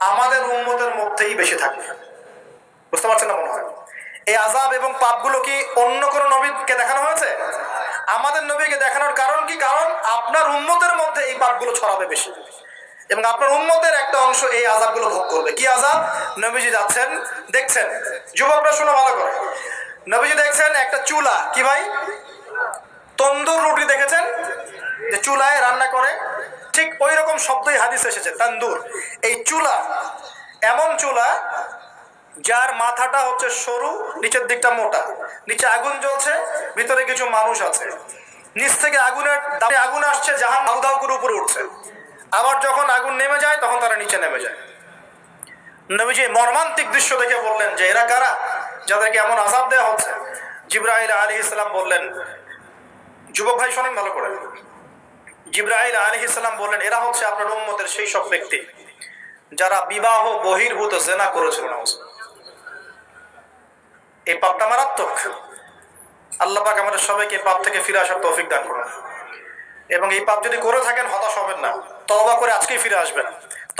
আমাদের উম্মতের মধ্যেই বেশি থাকবে। বুঝতে পারছেন না মনে হয়? এই আযাব এবং পাপগুলো কি অন্য কোনো নবীকে দেখানো হয়েছে? আমাদের নবীকে দেখানোর কারণ কি? কারণ আপনার উম্মতের মধ্যে এই পাপগুলো ছড়াবে বেশি এবং আপনার উম্মতের একটা অংশ এই আযাবগুলো ভোগ করবে। কি আযাব? নবীজি যাচ্ছেন, দেখছেন, যুবকরা শোনো ভালো করে, নবীজি দেখছেন একটা চুলা, কি ভাই, তন্দুর রুটি দেখেছেন যে চুলায় রান্না করে, ঠিক ওই রকম শব্দই হাদিসে এসেছে, তন্দুর। এই চুলা এমন চুলা যার মাথাটা হচ্ছে সরু, নিচের দিকটা মোটা, নিচে আগুন জ্বলছে, ভিতরে কিছু মানুষ আছে, নিচ থেকে আগুন আসছে, জাহান দাউ দাউ করে উপরে উঠছে, আবার যখন আগুন নেমে যায় তখন তারা নিচে নেমে যায়। নবীজি মর্মান্তিক দৃশ্য দেখে বললেন যে এরা কারা, যাদেরকে এমন আযাব দেওয়া হচ্ছে? জিবরাইল আলাইহিস সালাম বললেন, যুবক ভাই শোনেন ভালো করে, জিবরাইল আলাইহিস সালাম বললেন এরা হচ্ছে আপনার উম্মতের সেই সব ব্যক্তি যারা বিবাহ বহির্ভূত জিনা করেছিল। এই পাপটা মারাত্মক। আল্লাহ পাক আমাদের সবাইকে পাপ থেকে ফিরে আসার তৌফিক দান করুন। এবং এই পাপ যদি করে থাকেন হতাশ হবেন না, তওবা করে আজকেই ফিরে আসবেন।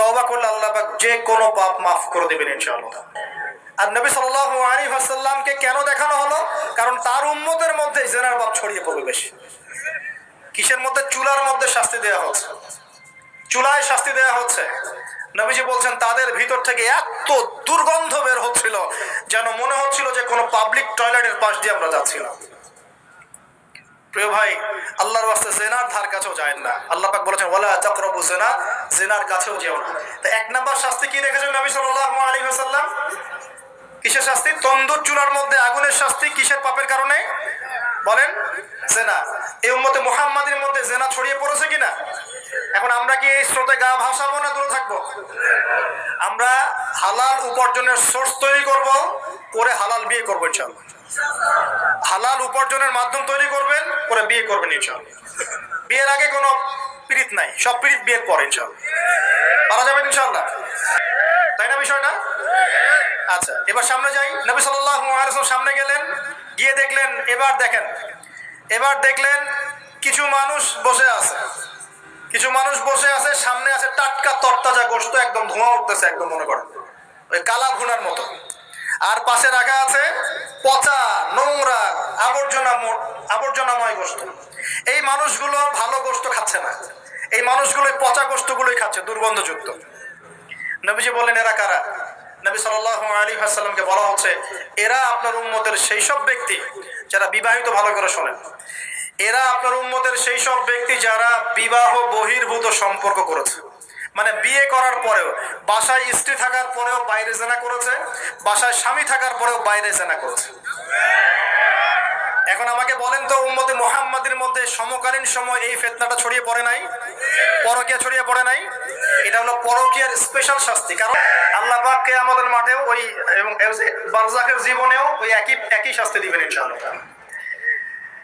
তওবা করলে আল্লাহ পাক যে কোনো পাপ মাফ করে দিবেন ইনশাআল্লাহ। আর নবী সাল্লাল্লাহু আলাইহি ওয়াসাল্লামকে কেন দেখানো হলো? কারণ তার উম্মতের মধ্যে জিনার পাপ ছড়িয়ে পড়বে বেশি। কিসের মধ্যে? চুলার মধ্যে শাস্তি দেওয়া হচ্ছে, চুলায় শাস্তি দেওয়া হচ্ছে। নবীজি বলছেন তাদের ভিতর থেকে এত দুর্গন্ধ বের হচ্ছিল যেন মনে হচ্ছিল যে কোনো পাবলিক টয়লেটের পাশ দিয়ে আমরা যাচ্ছিলাম। প্রিয় ভাই, আল্লাহর ওয়াস্তে জিনার ধার কাছেও যায় না। আল্লাহ পাক বলেছেন ওয়ালা তাকরাবু জিনা, জিনার কাছেও যেও না। তো এক নাম্বার শাস্তি কি রেখেছেন নবী সাল্লাল্লাহু আলাইহি ওয়াসাল্লাম? কিসের শাস্তি? তন্দুর চুলার মধ্যে আগুনের শাস্তি। কিসের পাপের কারণে? বলেন, জিনা। এই উম্মতে মুহাম্মাদের মধ্যে জিনা ছড়িয়ে পড়েছে কিনা? এখন আমরা কি এই স্রোতে গা ভাসাবো না দূরে থাকবো? আমরা হালাল উপার্জনের সোর্স তৈরি করব, করে হালাল বিয়ে করবো ইনশাআল্লাহ। হালাল উপার্জনের মাধ্যম তৈরি করবেন, করে বিয়ে করবেন ইনশাআল্লাহ। বিয়ের আগে কোনো পীড়িত নাই, সব পীড়িত বিয়ের পর ইনশাআল্লাহ। পারা যাবে ইনশাআল্লাহ, তাই না বিষয়টা? আচ্ছা, এবার সামনে যাই। নবী সাল্লাল্লাহু আলাইহি ওয়াসাল্লাম সামনে গেলেন, গিয়ে দেখলেন, এবার দেখলেন কিছু মানুষ বসে আছে, কিছু মানুষ বসে আছে, সামনে আছে টাটকা তরতাজা গোশত, একদম ধোঁয়া উঠতেছে, একদম মনে করেন ওই কালা ভুনার মতো। আর পাশে রাখা আছে পচা নোংরা আবর্জনাময় গোশত। এই মানুষগুলো ভালো গোশত খাচ্ছে না, এই মানুষগুলো পচা গোশতগুলোই খাচ্ছে, দুর্গন্ধযুক্ত। নবীজি বললেন এরা কারা? নবী সাল্লাল্লাহু আলাইহি ওয়াসাল্লামকে বলা হচ্ছে এরা আপনার উম্মতের সেই সব ব্যক্তি যারা বিবাহিত, ভালো করে শোনেন, এরা আপনার উম্মতের সেই সব ব্যক্তি যারা বিবাহ বহির্ভূত সম্পর্ক করেছে। মানে বিয়ে করার পরেও, বাসায় স্ত্রী থাকার পরেও বাইরে জিনা করেছে, বাসায় স্বামী থাকার পরেও বাইরে জিনা করেছে। এখন আমাকে বলেন তো, উম্মতে মুহাম্মাদের মধ্যে সমকালীন সময় এই ফিতনাটা ছড়িয়ে পড়ে নাই? পরকীয়া ছড়িয়ে পড়ে নাই? এটা হলো পরকীয়ার স্পেশাল শাস্তি। কারণ আল্লাহ পাক কিয়ামতের মাঠেও ওই এবং বারজাখের জীবনেও ওই একই শাস্তি দিবেন ইনশাআল্লাহ।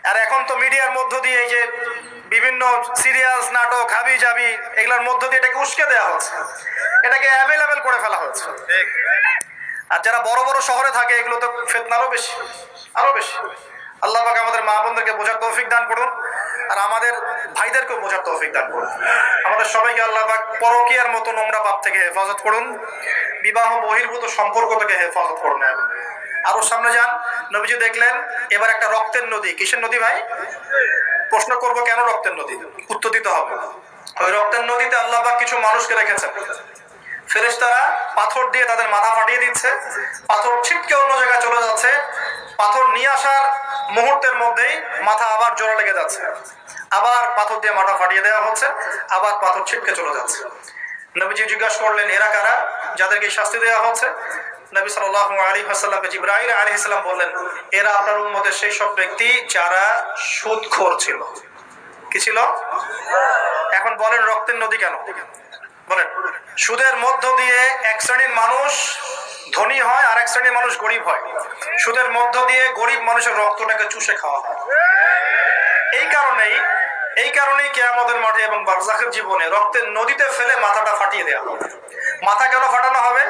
আর এখন তো মিডিয়ার মধ্য দিয়ে এই যে বিভিন্ন সিরিয়াস নাটক হাবি জাবি, এগুলোর মধ্য দিয়ে এটাকে উস্কে দেওয়া হচ্ছে, এটাকে অ্যাভেলেবেল করে ফেলা হচ্ছে। আর যারা বড় বড় শহরে থাকে এগুলো তো ফিতনা আরো বেশি, আরো বেশি। আল্লাহ পাক আমাদের মা বোনদেরকে বোঝার তৌফিক দান করুন, আর আমাদের ভাইদেরকেও বোঝার তৌফিক দান করুন। আমাদের সবাইকে আল্লাহ পাক পরকীয়ার মতো নোংরা পাপ থেকে হেফাজত করুন, বিবাহ বহির্ভূত সম্পর্ক থেকে হেফাজত করুন। আরো সামনে যান, নবীজি দেখলেন এবার একটা রক্তের নদী। কিসের নদী ভাই? প্রশ্ন করব কেন রক্তের নদী, উত্তর দিতে হবে। ওই রক্তের নদীতে আল্লাহ পাক কিছু মানুষকে রেখেছেন, ফেরেশতারা পাথর দিয়ে তাদের মাথা ফাটিয়ে দিচ্ছে, পাথর ছিটকে অন্য জায়গায় চলে যাচ্ছে, পাথর নিয়ে আসার মুহূর্তের মধ্যেই মাথা আবার জোড়া লেগে যাচ্ছে, আবার পাথর দিয়ে মাথা ফাটিয়ে দেওয়া হচ্ছে, আবার পাথর ছিটকে চলে যাচ্ছে। নবীজি জিজ্ঞাসা করলেন এরা কারা যাদেরকে শাস্তি দেওয়া হচ্ছে? নবী সাল্লাল্লাহু আলাইহি ওয়াসাল্লামকে জিবরাইল আলাইহিস সালাম বললেন এরা আপনার উম্মতের সেই সব ব্যক্তি যারা সুদখোর ছিল। কি ছিল? এখন বলেন রক্তের নদী কেন? বলেন, সুদের মধ্য দিয়ে এক শ্রেণীর মানুষ ধনী হয় আর এক শ্রেণীর মানুষ গরিব হয়। সুদের মধ্য দিয়ে গরিব মানুষের রক্তটাকে চুষে খাওয়া হয়। এই কারণেই কিয়ামতের মাঠে এবং বারজাখের জীবনে রক্তের নদীতে ফেলে মাথাটা ফাটিয়ে দেওয়া হবে। মাথা কেন ফাটানো হবে?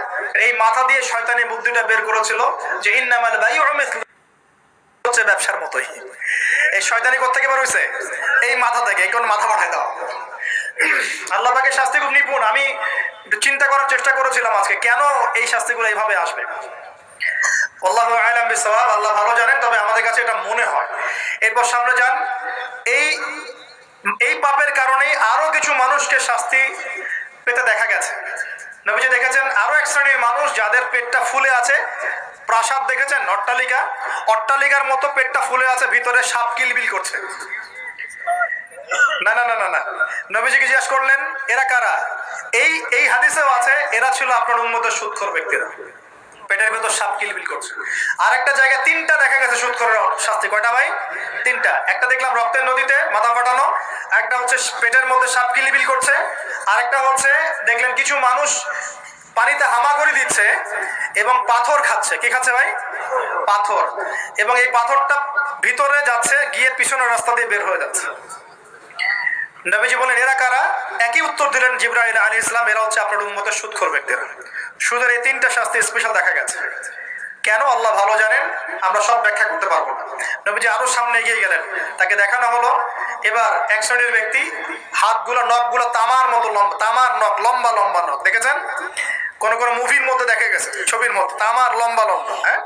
এই মাথা দিয়ে শয়তানি বুদ্ধিটা বের করেছিল যে ইন্নামাল বাইউ মিসলু, হচ্ছে ব্যবসার মতোই। এই শয়তানি কোত্থেকে বের হইছে? এই মাথা থেকে। এই কোন মাথা ফাটাই দাও। আল্লাহ পাকের শাস্তি খুব নিপুণ। আমি একটু চিন্তা করার চেষ্টা করেছিলাম আজকে কেন এই শাস্তিগুলো এইভাবে আসবে। আল্লাহু আ'লাম বিসওয়াব, আল্লাহ ভালো জানেন, তবে আমাদের কাছে এটা মনে হয়। এরপর সামনে যান। এই এই পাপের কারণেই আরো কিছু মানুষকে শাস্তি পেতে দেখা গেছে। নবীজি দেখেছেন আরো এক শ্রেণীর মানুষ যাদের পেটটা ফুলে আছে। প্রাসাদ দেখেছেন, অট্টালিকা, অট্টালিকার মতো পেটটা ফুলে আছে, ভিতরে সাপ কিলবিল করছে। না না না না না, নবীজিকে জিজ্ঞেস করলেন এরা কারা? এই এই হাদিসেও আছে এরা ছিল আপনার উম্মতের সুদখোর ব্যক্তিরা, পেটের ভেতর সাপ কিলবিল করছে। আর একটা জায়গায় তিনটা দেখা গেছে সুদখোরের শাস্তি। কয়টা ভাই? তিনটা। একটা দেখলাম রক্তের নদীতে মাথা ফাটানো, একটা হচ্ছে পেটের মধ্যে সাপ কিলবিল করছে, আরেকটা হচ্ছে দেখলেন কিছু মানুষ পানিতে হামাগুড়ি দিচ্ছে এবং পাথর খাচ্ছে। কি খাচ্ছে ভাই? পাথর। এবং এই পাথরটা ভিতরে যাচ্ছে, গিয়ে পিছনের রাস্তা দিয়ে বের হয়ে যাচ্ছে। নবীজি বলেন এরা কারা? একই উত্তর দিলেন জিবরাইল আলাইহিস সালাম, এরা হচ্ছে আপনার উম্মতের সুদখোর ব্যক্তিরা। সুদের এই তিনটা শাস্তি স্পেশাল দেখা গেছে। কেন আল্লাহ ভালো জানেন, আমরা সব ব্যাখ্যা করতে পারবো না। নবীজি আরো সামনে এগিয়ে গেলেন, তাকে দেখানো হলো এবার এক শ্রেণীর ব্যক্তি, হাতগুলো নখগুলো তামার মতো লম্বা, তামার নখ, লম্বা লম্বা নখ। দেখেছেন কোন কোন মুভির মধ্যে দেখা গেছে, ছবির মধ্যে তামার লম্বা লম্বা। হ্যাঁ,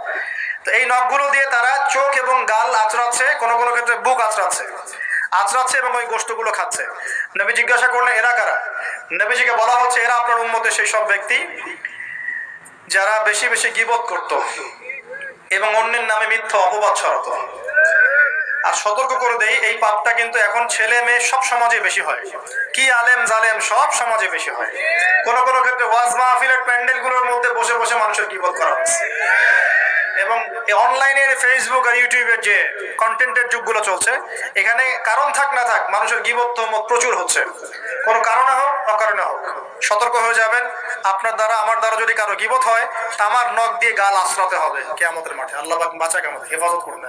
তো এই নখগুলো দিয়ে তারা চোখ এবং গাল আঁচড়াচ্ছে, কোন কোন ক্ষেত্রে বুক আঁচড়াচ্ছে এবং ওই গোশতগুলো খাচ্ছে। নবী জিজ্ঞাসা করলেন এরা কারা? নবীজিকে বলা হচ্ছে এরা আপনার উম্মতের সেই সব ব্যক্তি যারা বেশি বেশি গীবত করত এবং অন্যের নামে মিথ্যা অপবাদ ছড়াতো। আর সতর্ক করে দেই, এই পাপটা কিন্তু এখন ছেলে মেয়ে সব সমাজে বেশি হয়। কি আলেম জালেম সব সমাজে বেশি হয়। কোন কোন ক্ষেত্রে ওয়াজ মাহফিলের প্যান্ডেলগুলোর মধ্যে বসে বসে মানুষের গীবত করা হচ্ছে। এবং অনলাইনের ফেসবুক আর ইউটিউবের যে কন্টেন্টের যুগগুলো চলছে, এখানে কারণ থাক না থাক মানুষের গীবত প্রচুর হচ্ছে, কোনো কারণে হোক অকারণে হোক। সতর্ক হয়ে যাবেন, আপনার দ্বারা আমার দ্বারা যদি কারো গীবত হয়, তামার নখ দিয়ে গাল আশ্রাতে হবে কিয়ামতের মাঠে। আল্লাহ পাক বাঁচাক, আমাদের হেফাজত করবে।